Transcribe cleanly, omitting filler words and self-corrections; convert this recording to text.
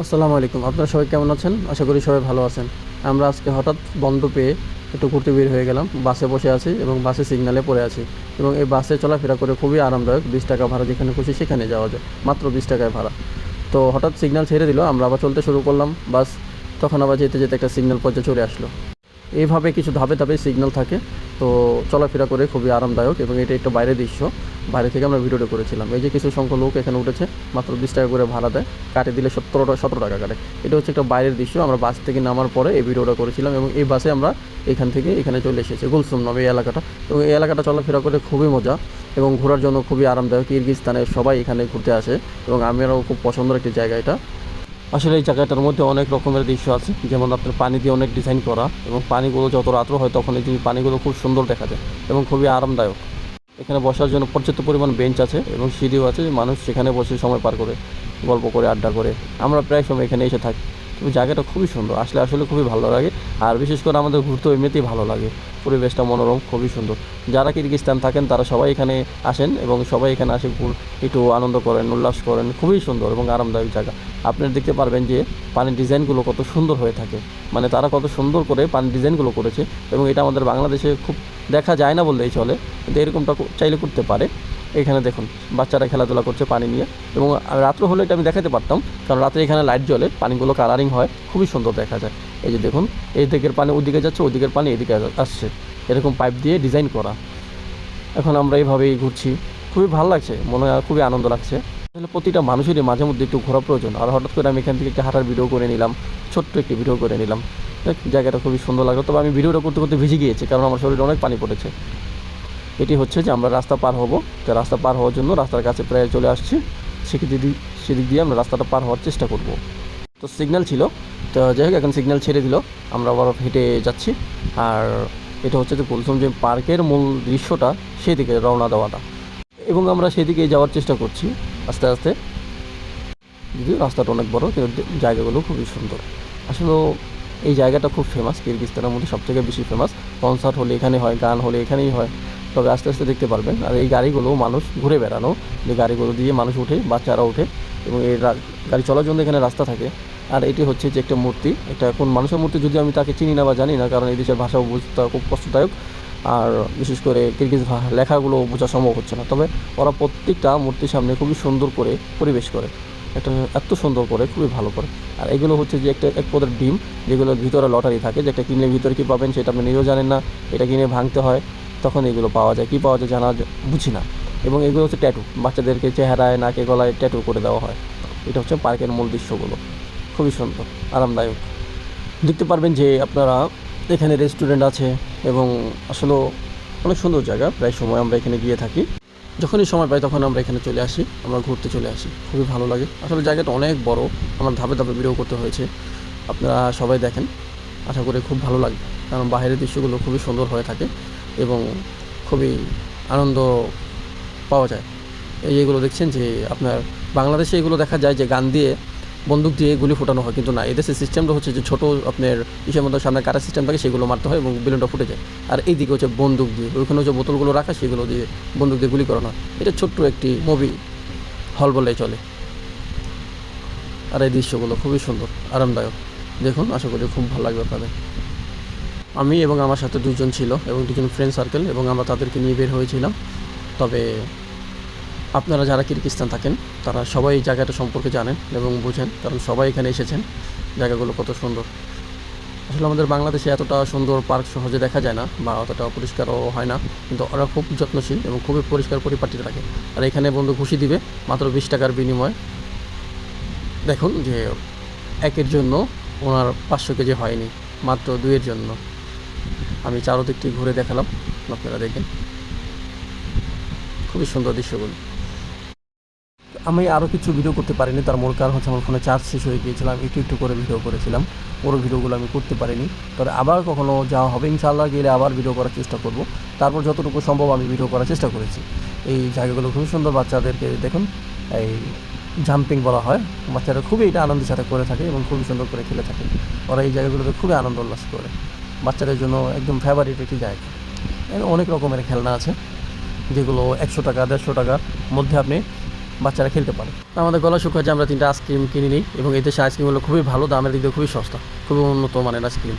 আসসালামু আলাইকুম। আপনারা সবাই কেমন আছেন? আশা করি সবাই ভালো আছেন। আমরা আজকে হঠাৎ বন্ধ পেয়ে একটু ঘুরতে বের হয়ে গেলাম। বাসে বসে আছি এবং বাসে সিগনালে পড়ে আছি এবং এই বাসে চলাফেরা করে খুবই আরামদায়ক। 20 টাকা ভাড়া, যেখানে খুশি সেখানে যাওয়া যায়। মাত্র 20 টাকায় ভাড়া। তো হঠাৎ সিগন্যাল ছেড়ে দিল, আমরা আবার চলতে শুরু করলাম বাস। তখন আবার যেতে যেতে একটা সিগন্যাল পর্যায়ে চলে আসলো। এইভাবে কিছু ধাপে ধাপে সিগন্যাল থাকে। তো চলাফেরা করে খুবই আরামদায়ক এবং এটা একটা বাইরের দৃশ্য। বাইরে থেকে আমরা ভিডিওটা করেছিলাম। এই যে কিছু সংখ্যক লোক এখানে উঠেছে, মাত্র 20 টাকা করে ভাড়া দেয়, কাটে দিলে 17 টাকা কাটে। এটা হচ্ছে একটা বাইরের দৃশ্য। আমরা বাস থেকে নামার পরে এই ভিডিওটা করেছিলাম এবং এই বাসে আমরা এখান থেকে এখানে চলে এসেছি। গুলসুম নামে এই এলাকাটা, এবং এই এলাকাটা চলাফেরা করে খুবই মজা এবং ঘোরার জন্য খুবই আরামদায়ক। কিরগিজস্তানের সবাই এখানে ঘুরতে আসে এবং আমিও খুব পছন্দের একটি জায়গা এটা। আসলে এই জায়গাটার মধ্যে অনেক রকমের দৃশ্য আছে, যেমন আপনার পানি দিয়ে অনেক ডিজাইন করা, এবং পানিগুলো যত রাত্র হয় তখন এই পানিগুলো খুব সুন্দর দেখা যায় এবং খুবই আরামদায়ক। এখানে বসার জন্য পর্যাপ্ত পরিমাণ বেঞ্চ আছে এবং সিঁড়িও আছে, মানুষ সেখানে বসে সময় পার করে, গল্প করে, আড্ডা করে। আমরা প্রায় সময় এখানে এসে থাকি। তবে জায়গাটা খুবই সুন্দর, আসলে খুবই ভালো লাগে। আর বিশেষ করে আমাদের ঘুরতে এমনিতেই ভালো লাগে, পরিবেশটা মনোরম, খুবই সুন্দর। যারা কিরগিজস্তান থাকেন তারা সবাই এখানে আসেন এবং সবাই এখানে আসে একটু আনন্দ করেন, উল্লাস করেন। খুবই সুন্দর এবং আরামদায়ক জায়গা। আপনারা দেখতে পারবেন যে পানির ডিজাইনগুলো কত সুন্দর হয়ে থাকে, মানে তারা কত সুন্দর করে পানির ডিজাইনগুলো করেছে এবং এটা আমাদের বাংলাদেশে খুব দেখা যায় না বললেই চলে, কিন্তু এরকমটা চাইলে করতে পারে। এখানে দেখুন বাচ্চারা খেলাধুলা করছে পানি নিয়ে, এবং রাত্র হলে এটা আমি দেখাতে পারতাম, কারণ রাত্রে এখানে লাইট জ্বলে, পানিগুলো কালারিং হয়, খুবই সুন্দর দেখা যায়। এই যে দেখুন, এই দিকের পানি ওদিকে যাচ্ছে, ওদিকের পানি এদিকে আসছে, এরকম পাইপ দিয়ে ডিজাইন করা। এখন আমরা এইভাবেই ঘুরছি, খুবই ভালো লাগছে, মনে হয় খুবই আনন্দ লাগছে। আসলে প্রতিটা মানুষেরই মাঝে মধ্যে একটু ঘোরা প্রয়োজন। আর হঠাৎ করে আমি এখান থেকে একটা হাঁটার ভিডিও করে নিলাম, ছোট্ট একটি ভিডিও করে নিলাম। জায়গাটা খুবই সুন্দর লাগলো। তবে আমি ভিডিওটা করতে করতে ভিজে গিয়েছি, কারণ আমার শরীরে অনেক পানি পড়েছে। এটি হচ্ছে যে আমরা রাস্তা পার হব, তো রাস্তা পার হওয়ার জন্য রাস্তার কাছে প্রায় চলে আসছি। সেদিক দিয়ে আমরা রাস্তাটা পার হওয়ার চেষ্টা করব। তো সিগন্যাল ছিল, তো যাই হোক এখন সিগন্যাল ছেড়ে দিল, আমরা আবার হেঁটে যাচ্ছি। আর এটা হচ্ছে যে কুলসুম যে পার্কের মূল দৃশ্যটা, সেদিকে রওনা দেওয়াটা, এবং আমরা সেদিকে যাওয়ার চেষ্টা করছি আস্তে আস্তে। যদিও রাস্তাটা অনেক বড়, কিন্তু জায়গাগুলো খুবই সুন্দর। আসলে এই জায়গাটা খুব ফেমাস, কিরগিজস্তানের মধ্যে সবথেকে বেশি ফেমাস। কনসার্ট হলে এখানে হয়, গান হলে এখানেই হয়। তবে আস্তে আস্তে দেখতে পারবেন। আর এই গাড়িগুলো মানুষ ঘুরে বেড়ানো, যে গাড়িগুলো দিয়ে মানুষ ওঠে, বাচ্চারা ওঠে, এবং এই গাড়ি চলার জন্য এখানে রাস্তা থাকে। আর এটি হচ্ছে যে একটা মূর্তি, একটা কোন মানুষের মূর্তি যদি আমি তাকে চিনি না বা জানি না, কারণ এই দেশের ভাষাও বুঝতে খুব কষ্টদায়ক। আর বিশেষ করে কিরগিজ লেখাগুলো বোঝা সম্ভব হচ্ছে না। তবে ওরা প্রত্যেকটা মূর্তির সামনে খুবই সুন্দর করে পরিবেশ করে, একটা এত সুন্দর করে, খুবই ভালো করে। আর এগুলো হচ্ছে যে এক পদের ডিম, যেগুলোর ভিতরে লটারি থাকে, যে একটা কিনলে ভিতরে কী পাবেন সেটা আপনি নিজেও জানেন না। এটা কিনে ভাঙতে হয়, তখন এগুলো পাওয়া যায়। কী পাওয়া যায় জানা বুঝি না। এবং এগুলো হচ্ছে ট্যাটু, বাচ্চাদেরকে চেহারায়, নাকে, গলায় ট্যাটু করে দেওয়া হয়। এটা হচ্ছে পার্কের মূল দৃশ্যগুলো, খুবই সুন্দর, আরামদায়ক। দেখতে পারবেন যে আপনারা এখানে রেস্টুরেন্ট আছে, এবং আসলে অনেক সুন্দর জায়গা। প্রায় সময় আমরা এখানে গিয়ে থাকি, যখনই সময় পাই তখন আমরা এখানে চলে আসি, আমরা ঘুরতে চলে আসি, খুবই ভালো লাগে। আসলে জায়গাটা অনেক বড়, আমার ধাপে ধাপে ভিডিও করতে হয়েছে। আপনারা সবাই দেখেন, আশা করি খুব ভালো লাগবে, কারণ বাইরের দৃশ্যগুলো খুবই সুন্দর হয়ে থাকে এবং খুবই আনন্দ পাওয়া যায়। এইগুলো দেখছেন যে আপনার বাংলাদেশে এগুলো দেখা যায় যে গান দিয়ে, বন্দুক দিয়ে গুলি ফোটানো হয়, কিন্তু না, এদেশের সিস্টেমটা হচ্ছে যে ছোটো আপনার ইসের মধ্যে সামনে কাটা সিস্টেম থাকে, সেগুলো মারতে হয় এবং বেলুনটা ফুটে যায়। আর এইদিকে হচ্ছে বন্দুক দিয়ে, ওইখানে হচ্ছে বোতলগুলো রাখা, সেগুলো দিয়ে বন্দুক দিয়ে গুলি করানো হয়। এটা ছোট্ট একটি মুভি হল বললেই চলে। আর এই দৃশ্যগুলো খুবই সুন্দর, আরামদায়ক। দেখুন, আশা করি খুব ভালো লাগবে আপনাদের। আমি এবং আমার সাথে দুজন ছিল, এবং দুজন ফ্রেন্ড সার্কেল, এবং আমরা তাদেরকে নিয়ে বের হয়েছিলাম। তবে আপনারা যারা কিরগিজস্তান থাকেন তারা সবাই এই জায়গাটা সম্পর্কে জানেন এবং বোঝেন, কারণ সবাই এখানে এসেছেন। জায়গাগুলো কত সুন্দর। আসলে আমাদের বাংলাদেশে এতটা সুন্দর পার্ক সহজে দেখা যায় না, বা অতটা পরিষ্কারও হয় না, কিন্তু ওরা খুব যত্নশীল এবং খুবই পরিষ্কার পরিপাটিতে রাখে। আর এখানে বন্ধু খুশি দিবে মাত্র 20 টাকার বিনিময়ে। দেখুন যে একের জন্য ওনার 500 কেজি হয়নি, মাত্র 2-এর জন্য। আমি চারোদিকটি ঘুরে দেখালাম, আপনারা দেখেন, খুবই সুন্দর দৃশ্যগুলো। আমি আরও কিছু ভিডিও করতে পারিনি, তার মূল কারণ হচ্ছে আমার ফোনে চার্জ শেষ হয়ে গিয়েছিলাম। একটু একটু করে ভিডিও করেছিলাম, পুরো ভিডিওগুলো আমি করতে পারিনি। তবে আবার কখনও যাওয়া হবে, ইনশাআল্লাহ গেলে আবার ভিডিও করার চেষ্টা করব। তারপর যতটুকু সম্ভব আমি ভিডিও করার চেষ্টা করেছি। এই জায়গাগুলো খুবই সুন্দর, বাচ্চাদেরকে দেখুন, এই জাম্পিং বলা হয়, বাচ্চারা খুবই এটা আনন্দের সাথে করে থাকে এবং খুবই সুন্দর করে খেলে থাকে। ওরা এই জায়গাগুলোতে খুবই আনন্দ উল্লাস করে, বাচ্চাদের জন্য একদম ফেভারিট একটি জায়গা। অনেক রকমের খেলনা আছে, যেগুলো 100 টাকা 150 টাকার মধ্যে আপনি বাচ্চারা খেলতে পারে। আমাদের গলা শুকিয়ে যে আমরা 3টা আইসক্রিম কিনে নিই এবং এই দেশে আইসক্রিমগুলো খুবই ভালো দামের দিক দিয়ে খুবই সস্তা, খুবই উন্নত মানের আইসক্রিম।